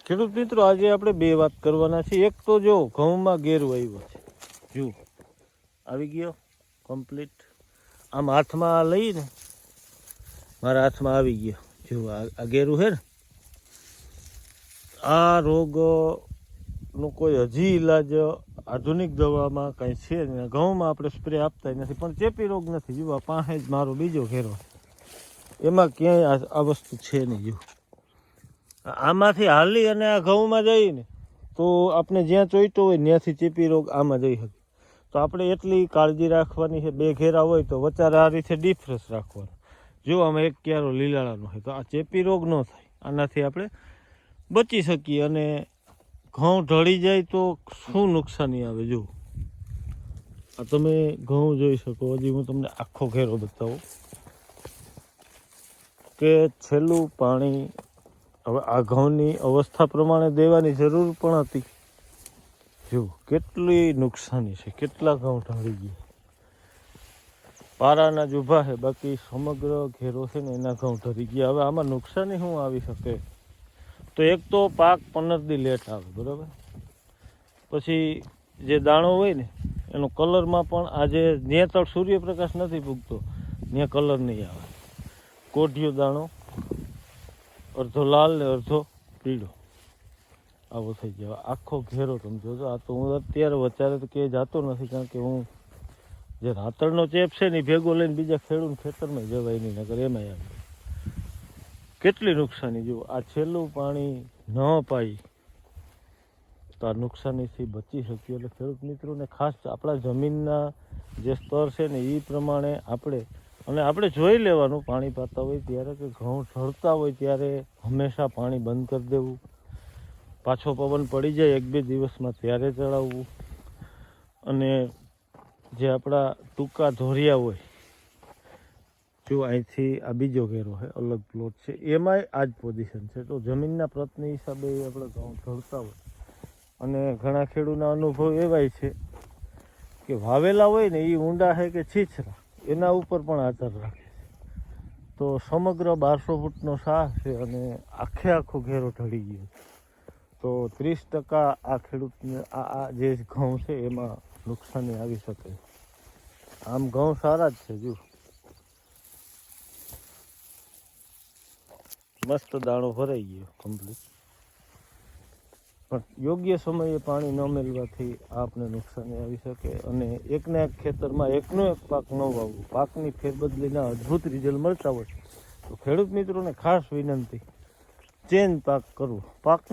ખેડૂત મિત્રો, આજે આપણે બે વાત કરવાના છીએ. એક તો જો ઘઉંમાં ગેરુ આવ્યો છે, જો આવી ગયો કમ્પ્લીટ. આમ હાથમાં લઈને મારા હાથમાં આવી ગયો, જો આ ગેરુ છે ને. આ રોગનો કોઈ હજી ઈલાજ આધુનિક દવામાં કંઈ છે ને. ઘઉંમાં આપણે સ્પ્રે આપતા નથી, પણ ચેપી રોગ નથી. જો આ પાસે જ મારો બીજો ઘેરો, એમાં ક્યાંય આ વસ્તુ છે નહીં. જો આમાંથી હાલી અને આ ઘઉંમાં જઈએ ને તો આપણે જ્યાં ચોઈટો હોય ત્યાંથી ચેપી રોગ આમાં જઈ શકે. તો આપણે એટલી કાળજી રાખવાની છે. બે ઘેરા હોય તો વચારે આ રીતે ડિફરન્સ રાખવાનો. જો આમાં એક ક્યારો લીલાળાનો હોય તો આ ચેપી રોગ ન થાય, આનાથી આપણે બચી શકીએ. અને ઘઉં ઢળી જાય તો શું નુકસાની આવે, જો આ તમે ઘઉં જોઈ શકો. હજી હું તમને આખો ઘેરો બતાવું કે છેલ્લું પાણી હવે આ ઘઉંની અવસ્થા પ્રમાણે દેવાની જરૂર પણ હતી. જો કેટલી નુકસાની છે, કેટલા ઘઉં ઢળી ગયા. પારાના જ ઊભા છે, બાકી સમગ્ર ઘેરો છે ને એના ઘઉં ઢળી ગયા. હવે આમાં નુકસાની શું આવી શકે? તો એક તો પાક 15 દી લેટ આવે, બરાબર. પછી જે દાણો હોય ને એનો કલરમાં પણ આજે જ્યાં તક સૂર્યપ્રકાશ નથી પૂગતો ત્યાં કલર નહીં આવે. કોઢિયો દાણો અડધો લાલ ને અડધો પીળો આવો થઈ ગયો. આખો ઘેરો તમે જોજો. આ તો હું અત્યારે વચારે તો ક્યાંય જતો નથી, કારણ કે હું જે રાતળનો ચેપ છે ને ભેગો લઈને બીજા ખેડૂત ખેતરમાં જવાય નહીં, નકર એમાં આવે. કેટલી નુકસાની. જુઓ આ છેલ્લું પાણી ન પાઈ તો આ નુકસાનીથી બચી શકીએ. એટલે ખેડૂત મિત્રોને ખાસ આપણા જમીનના જે સ્તર છે ને એ પ્રમાણે આપણે જોઈ લેવાનું. પાણી પાતા હોય ત્યારે કે ઘઉં ઢળતા હોય ત્યારે હંમેશા પાણી બંધ કરી દેવું. પાછો પવન પડી જાય 1-2 દિવસમાં ત્યારે ચડાવવું. અને જે આપણા ટૂંકા ધોરિયા હોય, જો અહીંથી આ બીજો ઘેરો છે, અલગ પ્લોટ છે, એમાંય આ જ પોઝિશન છે. તો જમીનના પ્રતની હિસાબે આપણે ઘઉં ઢળતા હોય. અને ઘણા ખેડૂતના અનુભવ એવાય છે કે વાવેલા હોય ને એ ઊંડા છે કે છીછરા એના ઉપર પણ આધાર રાખે છે. તો સમગ્ર 1200 ફૂટનો શાહ છે અને આખો ઘેરો ઢળી ગયો. તો 30% આ ખેડૂતને આ જે ઘઉં છે એમાં નુકસાની આવી શકે. આમ ઘઉં સારા જ છે, જો મસ્ત દાણો ભરાઈ ગયો કમ્પ્લીટ. પણ યોગ્ય સમયે પાણી ન મેળવાથી આપને નુકસાની આવી શકે. અને એકના એક ખેતરમાં એકનો એક પાક ન વાવવો, પાકની ફેરબદલીના અદ્ભુત રિઝલ્ટ મળતા હોય તો ખેડૂત મિત્રોને ખાસ વિનંતી, ચેન્જ પાક કરવો. પાક